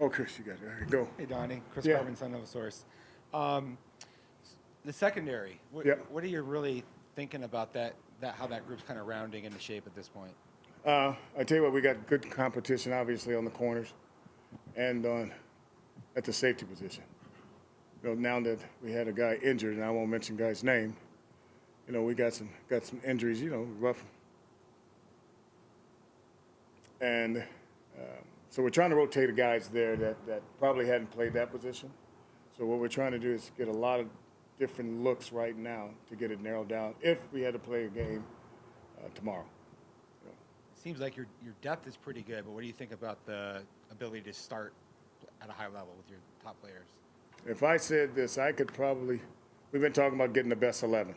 Oh, Chris, you got it. All right, go. Hey, Donnie. Chris Yeah. Carvin, Son of a Source. Um, the secondary. Yep. What are you really thinking about that? How that group's kind of rounding into shape at this point? I tell you what, we got good competition, obviously, on the corners and at the safety position. Now that we had a guy injured, and I won't mention guy's name, we got some injuries, rough. And so we're trying to rotate the guys there that probably hadn't played that position. So what we're trying to do is get a lot of different looks right now to get it narrowed down if we had to play a game tomorrow. It seems like your depth is pretty good, but what do you think about the ability to start at a high level with your top players? If I said this, we've been talking about getting the best 11.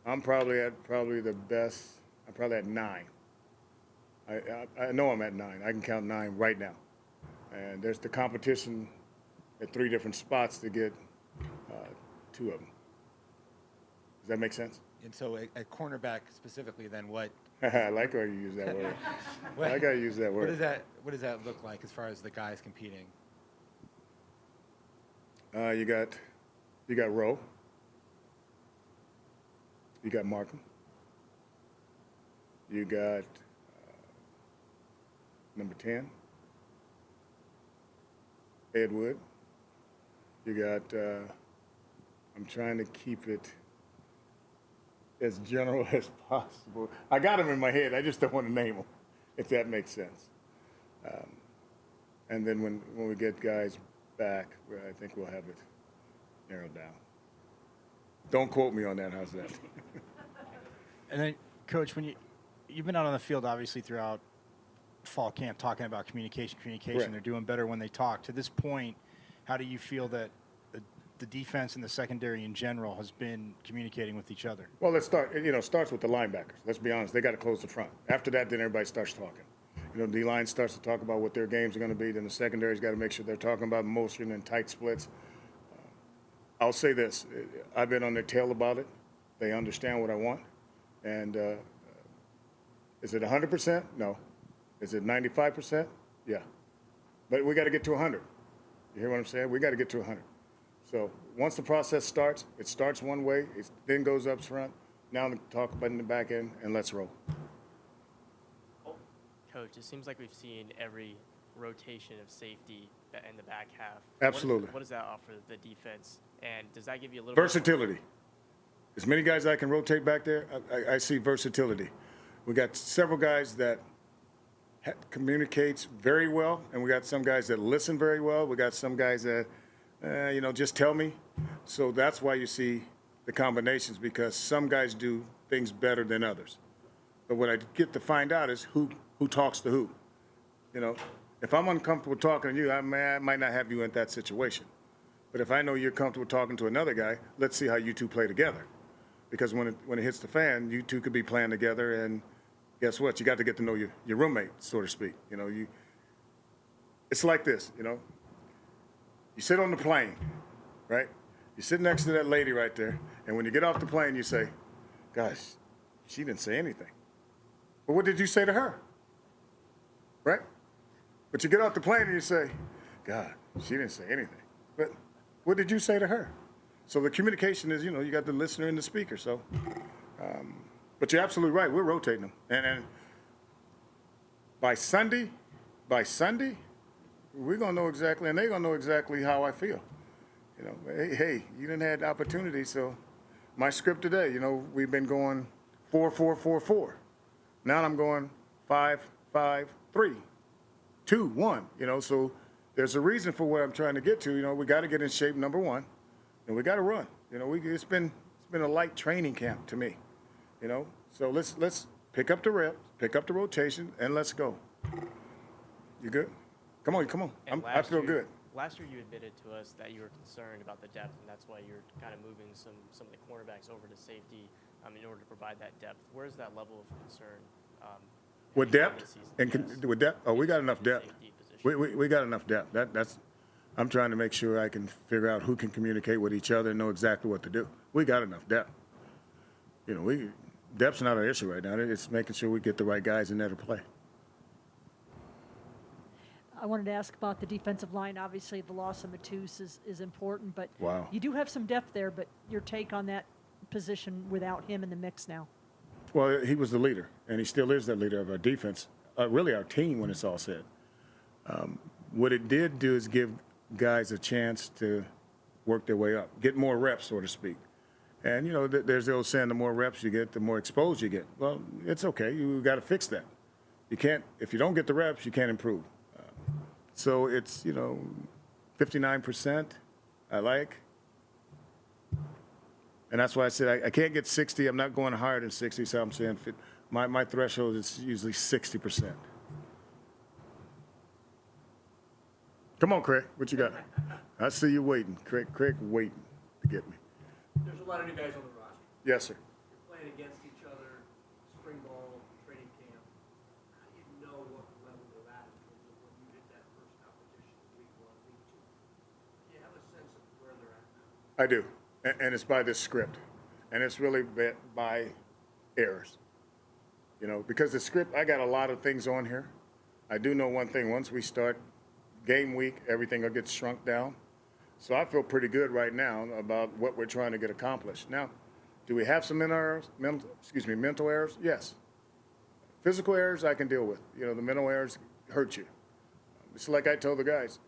I'm probably at the best. I'm probably at 9. I know I'm at 9. I can count 9 right now. And there's the competition at 3 different spots to get 2 of them. Does that make sense? And so at cornerback specifically, then what? I like how you use that word. I like how you use that word. What does that look like as far as the guys competing? You got Rowe. You got Markham. You got number 10, Ed Wood. You got, I'm trying to keep it as general as possible. I got them in my head. I just don't want to name them, if that makes sense. And then when we get guys back, I think we'll have it narrowed down. Don't quote me on that. How's that? And then, Coach, when you've been out on the field, obviously, throughout fall camp, talking about communication. Correct. They're doing better when they talk. To this point, how do you feel that the defense and the secondary in general has been communicating with each other? Well, starts with the linebackers. Let's be honest. They got to close the front. After that, then everybody starts talking. D-line starts to talk about what their games are going to be. Then the secondary's got to make sure they're talking about motion and tight splits. I'll say this. I've been on their tail about it. They understand what I want. And is it 100%? No. Is it 95%? Yeah. But we got to get to 100. You hear what I'm saying? We got to get to 100. So once the process starts, it starts one way, it then goes up front. Now talk about in the back end, and let's roll. Coach, it seems like we've seen every rotation of safety in the back half. Absolutely. What does that offer the defense? And does that give you a little versatility? As many guys I can rotate back there, I see versatility. We got several guys that communicates very well, and we got some guys that listen very well. We got some guys that, just tell me. So that's why you see the combinations, because some guys do things better than others. But what I get to find out is who talks to who. If I'm uncomfortable talking to you, I might not have you in that situation. But if I know you're comfortable talking to another guy, let's see how you two play together. Because when it hits the fan, you two could be playing together, and guess what? You got to get to know your roommate, so to speak. It's like this. You sit on the plane, right? You sit next to that lady right there, and when you get off the plane, you say, "Gosh, she didn't say anything." But what did you say to her? Right? But you get off the plane and you say, "God, she didn't say anything." But what did you say to her? So the communication is, you got the listener and the speaker. So, but you're absolutely right. We're rotating them, and by Sunday, we're gonna know exactly, and they're gonna know exactly how I feel. Hey, you didn't have the opportunity. So, my script today, we've been going 4-4-4-4. Now I'm going 5-5-3, 2-1. So there's a reason for what I'm trying to get to. We got to get in shape, number one, and we got to run. It's been a light training camp to me. So let's pick up the reps, pick up the rotation, and let's go. You good? Come on. I feel good. Last year you admitted to us that you were concerned about the depth, and that's why you're kind of moving some of the cornerbacks over to safety in order to provide that depth. Where's that level of concern? With depth? Yes. With depth? Oh, we got enough depth. We got enough depth. That's. I'm trying to make sure I can figure out who can communicate with each other and know exactly what to do. We got enough depth. Depth's not our issue right now. It's making sure we get the right guys in there to play. I wanted to ask about the defensive line. Obviously, the loss of Matus is important, but Wow. you do have some depth there. But your take on that position without him in the mix now? Well, he was the leader, and he still is the leader of our defense, really our team when it's all said. What it did do is give guys a chance to work their way up, get more reps, so to speak. And, you know, there's the old saying, the more reps you get, the more exposed you get. Well, it's okay. You got to fix that. You can't, if you don't get the reps, you can't improve. So it's, you know, 59% I like. And that's why I said I can't get 60. I'm not going higher than 60, so I'm saying my threshold is usually 60%. Come on, Craig. What you got? I see you waiting. Craig waiting to get me. There's a lot of new guys on the roster. Yes, sir. You're playing against each other, spring ball, training camp. How do you know what level they're at in terms of when you hit that first competition, week 1, week 2? Do you have a sense of where they're at now? I do. And it's by this script. And it's really by errors. You know, because the script, I got a lot of things on here. I do know one thing. Once we start game week, everything will get shrunk down. So I feel pretty good right now about what we're trying to get accomplished. Now, do we have some mental errors? Yes. Physical errors I can deal with. You know, the mental errors hurt you. It's like I told the guys,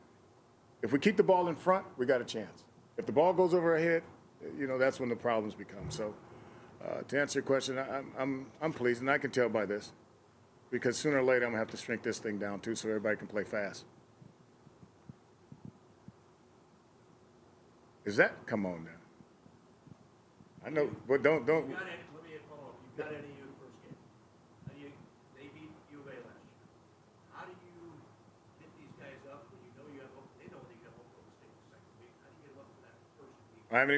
if we keep the ball in front, we got a chance. If the ball goes over our head, you know, that's when the problems become. So to answer your question, I'm pleased, and I can tell by this, because sooner or later I'm going to have to shrink this thing down too so everybody can play fast. Is that? Come on now. I know, but don't. Let me follow up. You've got any of the first game. They beat U of A last year. How do you get these guys up when you know you have hope? They know they have Oklahoma State the second week. How do you get them up for that first week? I haven't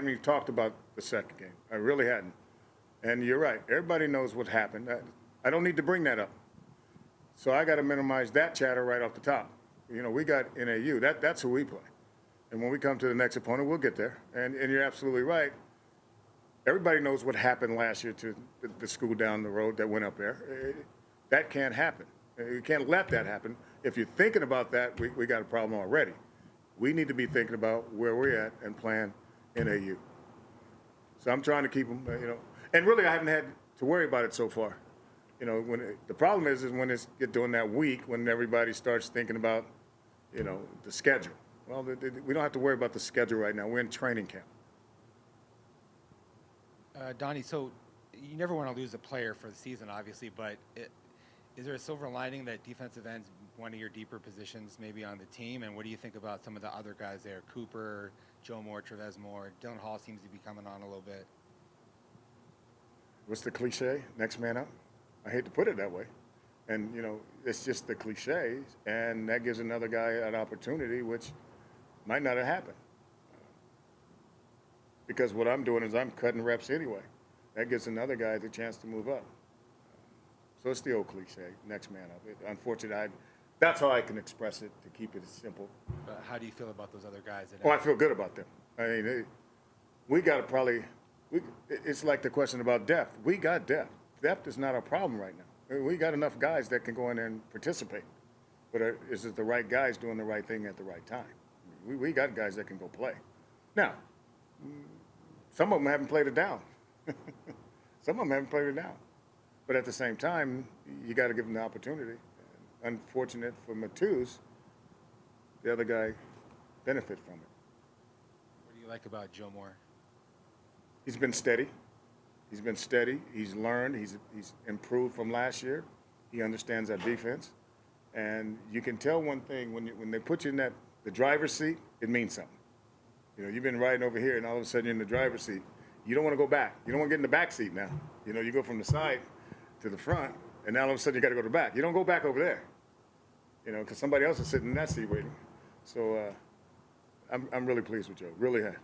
even talked about the second game. I really hadn't. And you're right. Everybody knows what happened. I don't need to bring that up. So I got to minimize that chatter right off the top. You know, we got NAU. That's who we play. And when we come to the next opponent, we'll get there. And you're absolutely right. Everybody knows what happened last year to the school down the road that went up there. That can't happen. You can't let that happen. If you're thinking about that, we got a problem already. We need to be thinking about where we're at and plan NAU. So I'm trying to keep them, you know. And really, I haven't had to worry about it so far. You know, the problem is when it's get during that week when everybody starts thinking about, you know, the schedule. Well, we don't have to worry about the schedule right now. We're in training camp. Donnie, so you never want to lose a player for the season, obviously, but is there a silver lining that defensive end's one of your deeper positions maybe on the team? And what do you think about some of the other guys there? Cooper, Joe Moore, Trevez Moore, Dylan Hall seems to be coming on a little bit. What's the cliche? Next man up? I hate to put it that way. And, you know, it's just the cliches, and that gives another guy an opportunity, which might not have happened. Because what I'm doing is I'm cutting reps anyway. That gives another guy the chance to move up. So it's the old cliche, next man up. Unfortunately, that's how I can express it to keep it simple. But how do you feel about those other guys? Oh, I feel good about them. I mean, we got to probably, it's like the question about depth. We got depth. Depth is not a problem right now. We got enough guys that can go in there and participate. But is it the right guys doing the right thing at the right time? We got guys that can go play. Now, some of them haven't played it down. Some of them haven't played it down. But at the same time, you got to give them the opportunity. Unfortunate for Matus, the other guy benefit from it. What do you like about Joe Moore? He's been steady. He's been steady. He's learned. He's improved from last year. He understands our defense. And you can tell one thing, when they put you in the driver's seat, it means something. You know, you've been riding over here, and all of a sudden you're in the driver's seat. You don't want to go back. You don't want to get in the back seat now. You know, you go from the side to the front, and now all of a sudden you got to go to the back. You don't go back over there, you know, because somebody else is sitting in that seat waiting. So I'm really pleased with Joe. Really have.